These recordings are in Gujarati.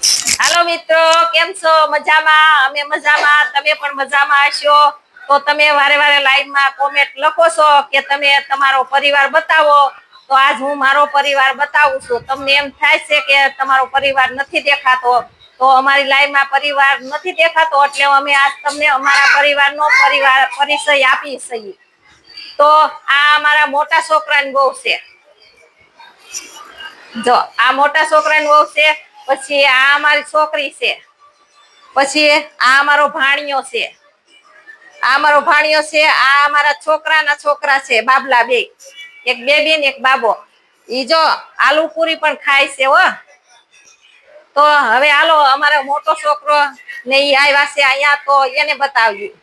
હાલો મિત્રો, કેમ છો? મજામાં? અમે મજામાં, તમે પણ મજામાં હશો. તો તમે વારે વારે લાઈવમાં કોમેન્ટ લખો છો કે તમે તમારો પરિવાર બતાવો. તો આજ હું મારો પરિવાર બતાવું છું. તમને એમ થાય છે કે તમારો પરિવાર નથી દેખાતો, તો અમારી લાઈવમાં પરિવાર નથી દેખાતો એટલે અમે આજ તમને અમારા પરિવારનો પરિચય આપી છીએ. તો આ અમારા મોટા છોકરાની બહુ છે. જો આ મોટા છોકરાની વહુ છે, પછી આ અમારી છોકરી છે, પછી આ અમારો ભાણિયો છે, આ અમારો ભાણિયો છે, આ અમારા છોકરાના છોકરા છે, બાબલા બે, એક બેબી ને એક બાબો. ઈ જો આલુ પૂરી પણ ખાય છે હો. તો હવે હાલો અમારો મોટો છોકરો ને ઈ આવ્યા છે અહીંયા, તો એને બતાવ્યું.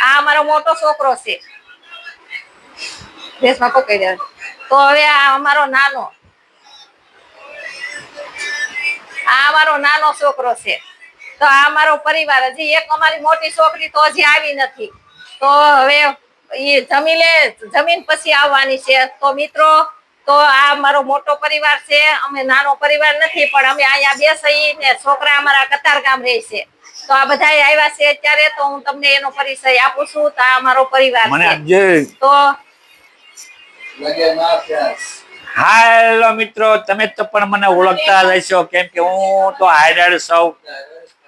આ અમારો મોટો છોકરો છે. દેશમાં પકડી દે. તો હવે આ અમારો નાનો, આ અમારો નાનો છોકરો છે. તો આ અમારો પરિવાર. હજી એક અમારી મોટી છોકરી તો હજી આવી નથી. તો હવે એ જમીન પછી આવવાની છે. તો મિત્રો, તો આ મારો મોટો પરિવાર છે. અમે નાનો પરિવાર નથી, પણ અમે અહીંયા બેસી ને છોકરા અમારા કતાર ગામ રહે છે. તો આ બધા આવ્યા છે અત્યારે, તો હું તમને એનો પરિચય આપું છું. તો આ અમારો પરિવાર છે. તો હાલો મિત્રો, તમે તો પણ મને ઓળખતા રહેશો, કેમ કે હું તો હાઈડર સૌ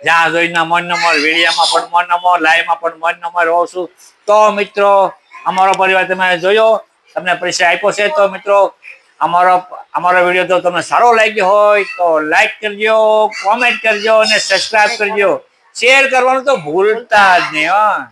જ્યાં જોઈના મન નંબર, વિડીયામાં પણ મન નંબર, લાઈવમાં પણ મન નંબર હોઉં છું. તો મિત્રો, અમારો પરિવાર તમે જોયો, તમને પરિચય આપ્યો છે. તો મિત્રો, અમારો વિડીયો તો તમને સારો લાગ્યો હોય તો લાઈક કરજો, કોમેન્ટ કરજો અને સબસ્ક્રાઇબ કરજો. શેર કરવાનું તો ભૂલતા જ નહીં.